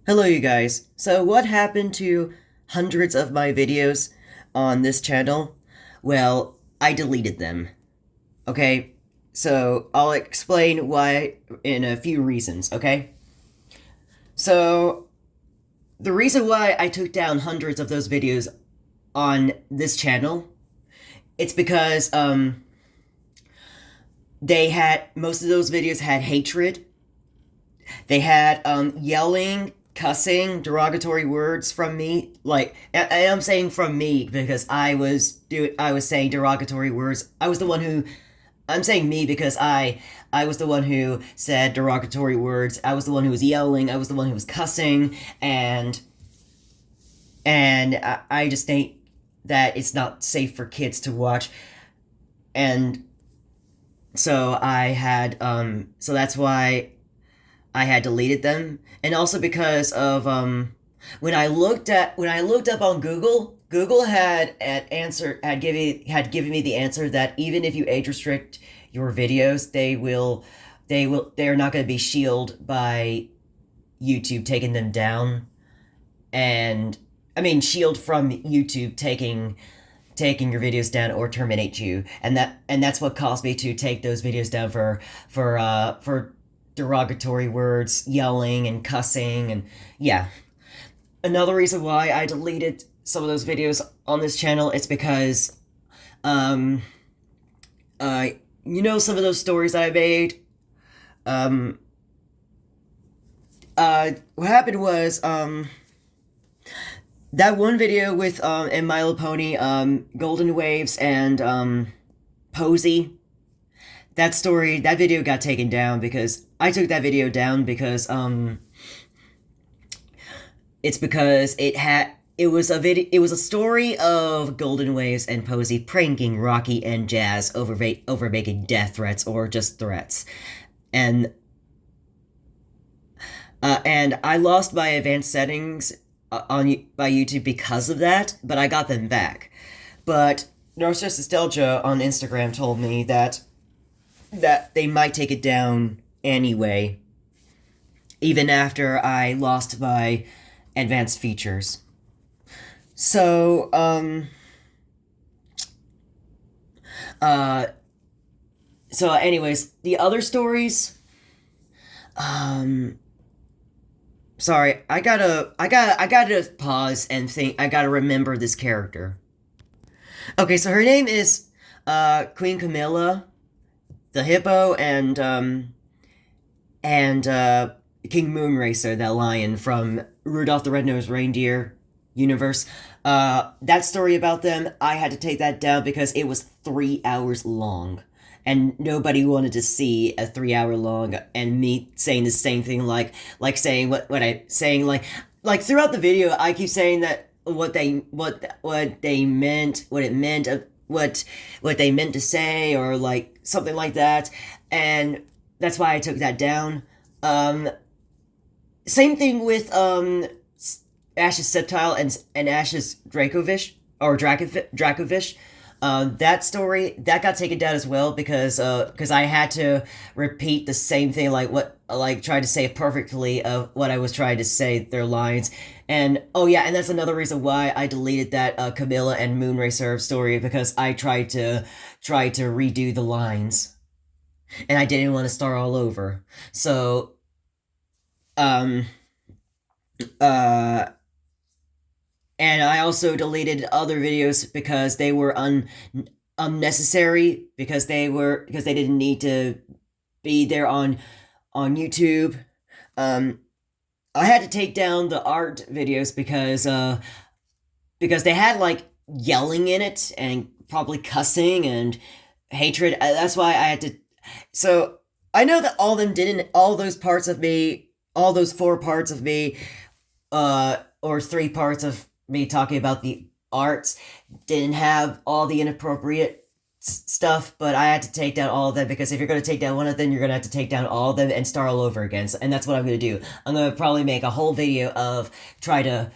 Hello, you guys. So, what happened to hundreds of my videos on this channel? Well, I deleted them. Okay? So, I'll explain why in a few reasons, okay? So, the reason why I took down hundreds of those videos on this channel, it's because, they had, most of those videos had hatred. They had, yelling, cussing, derogatory words from me. Like, I am saying from me because I was saying derogatory words. I was the one who, I'm saying me because I was the one who said derogatory words. I was the one who was yelling. I was the one who was cussing, and I just think that it's not safe for kids to watch. And so that's why I had deleted them, and also because of when I looked up on Google, Google had given me the answer that even if you age restrict your videos, they're not going to be shielded by YouTube taking them down, and I mean shield from YouTube taking your videos down or terminate you, and that's what caused me to take those videos down for derogatory words, yelling and cussing, and yeah. Another reason why I deleted some of those videos on this channel is because um uh some of those stories that I made. um what happened was that one video with and My Little Pony, Golden Waves, and Posey. That video got taken down because I took that video down because it's because it was a story of Golden Waves and Posey pranking Rocky and Jazz over making death threats or just threats. And and I lost my advanced settings on by YouTube because of that, but I got them back. But Narcissus Nostalgia on Instagram told me that they might take it down anyway, even after I lost my advanced features. So, uh, anyways, the other stories, um, sorry, I gotta pause and think, I gotta remember this character. Okay, so her name is, Queen Camilla, the hippo, and King Moonracer, that lion from Rudolph the Red-Nosed Reindeer universe. That story about them, I had to take that down because it was 3 hours long. And nobody wanted to see a 3 hour long and me saying the same thing, like saying what I saying, like throughout the video I keep saying that what they meant, what it meant, what they meant to say, or like something like that. And that's why I took that down. Um, Same thing with Ash's Septile and Ash's Dracovish. That story that got taken down as well because I had to repeat the same thing, like trying to say perfectly of what I was trying to say, their lines. And oh yeah, and that's another reason why I deleted that Camilla and Moonracer story, because I tried to redo the lines, and I didn't want to start all over. So um uh and I also deleted other videos because they were unnecessary, because they didn't need to be there on YouTube. Um, I had to take down the art videos because they had like yelling in it and probably cussing and hatred. That's why I had to. So I know that all those parts of me, all those 4 parts of me, or 3 parts of me talking about the arts, didn't have all the inappropriate stuff, but I had to take down all of them, because if you're going to take down one of them, you're going to have to take down all of them and start all over again. And that's what I'm going to do. I'm going to probably make a whole video of try to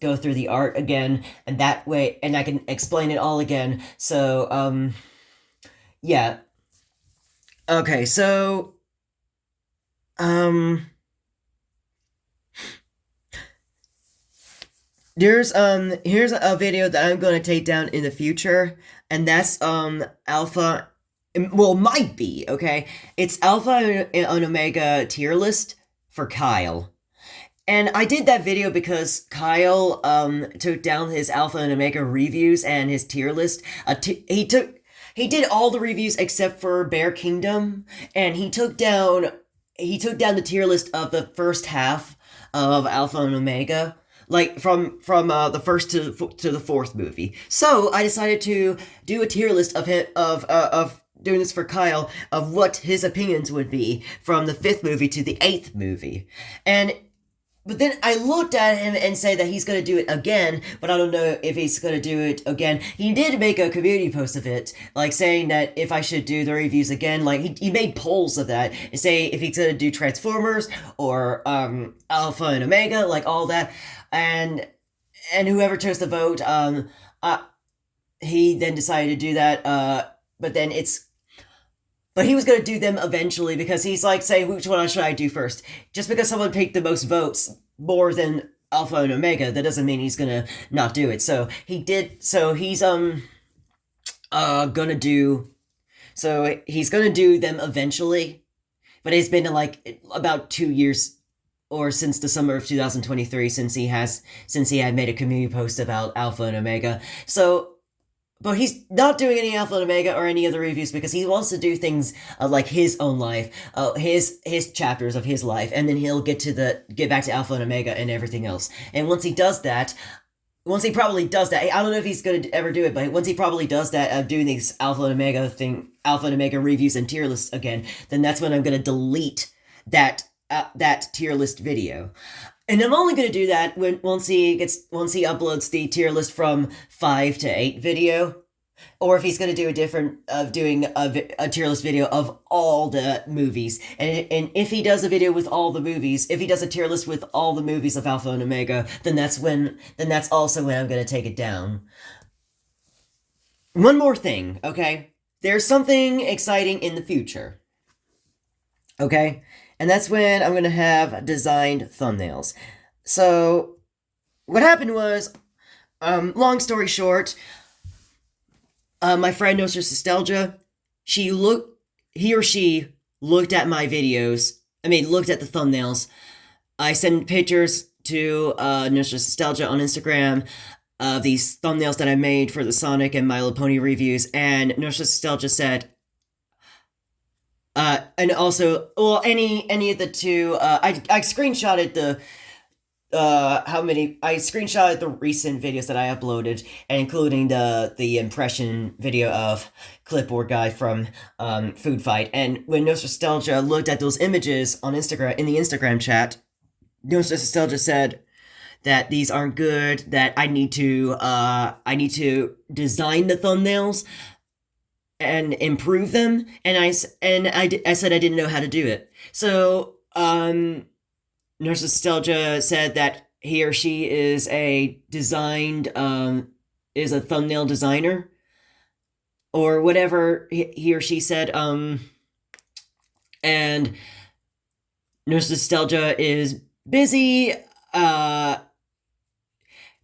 go through the art again, and that way, and I can explain it all again. So, yeah. Okay, so, um, Here's a video that I'm gonna take down in the future, and that's Alpha, well, might be, okay? It's Alpha and Omega tier list for Kyle. And I did that video because Kyle took down his Alpha and Omega reviews and his tier list. He did all the reviews except for Bear Kingdom, and he took down the tier list of the first half of Alpha and Omega, like from the first to the fourth movie. So I decided to do a tier list of doing this for Kyle, of what his opinions would be from the fifth movie to the eighth movie. But then I looked at him and said that he's going to do it again, but I don't know if he's going to do it again. He did make a community post of it, like saying that if I should do the reviews again, like he made polls of that, and say if he's going to do Transformers or Alpha and Omega, like all that, and whoever chose to vote, he then decided to do that, but he was going to do them eventually, because he's like, say, which one should I do first? Just because someone picked the most votes, more than Alpha and Omega, that doesn't mean he's going to not do it. So he did, so he's gonna do, so he's gonna do them eventually, but it's been like about 2 years, or since the summer of 2023, since he had made a community post about Alpha and Omega. So, but he's not doing any Alpha and Omega or any other reviews because he wants to do things like his own life, his chapters of his life, and then he'll get back to Alpha and Omega and everything else. And once he probably does that, I don't know if he's gonna ever do it, but once he probably does that, of doing these Alpha and Omega reviews and tier lists again, then that's when I'm gonna delete that tier list video. And I'm only going to do that once he uploads the tier list from 5 to 8 video, or if he's going to do doing a tier list video of all the movies. And if he does a video with all the movies, if he does a tier list with all the movies of Alpha and Omega, then that's also when I'm going to take it down. One more thing, okay? There's something exciting in the future. Okay? And that's when I'm going to have designed thumbnails. So, what happened was, long story short, my friend Nostalgia, he or she looked at my videos, looked at the thumbnails. I sent pictures to Nostalgia on Instagram of these thumbnails that I made for the Sonic and My Little Pony reviews, and Nostalgia said, and also, well, any of the two, I screenshotted I screenshotted the recent videos that I uploaded, and including the impression video of Clipboard Guy from, Food Fight. And when Nostalgia looked at those images on Instagram, in the Instagram chat, Nostalgia said that these aren't good, that I need to design the thumbnails and improve them, and I said I didn't know how to do it. So, Nostalgia said that he or she is a thumbnail designer, or whatever he or she said, and Nostalgia is busy,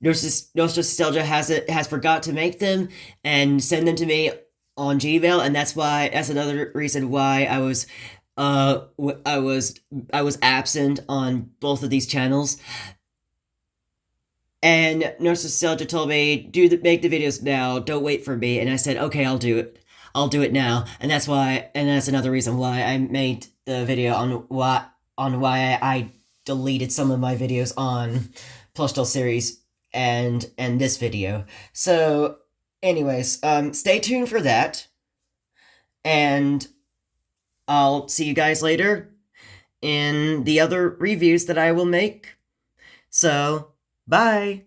Nostalgia has forgot to make them and send them to me on Gmail, and that's another reason why I was absent on both of these channels. And Nostalgia told me, make the videos now, don't wait for me, and I said, okay, I'll do it now. And that's another reason why I made the video on why I deleted some of my videos on Plush Doll series and this video. So, anyways, stay tuned for that, and I'll see you guys later in the other reviews that I will make. So, bye!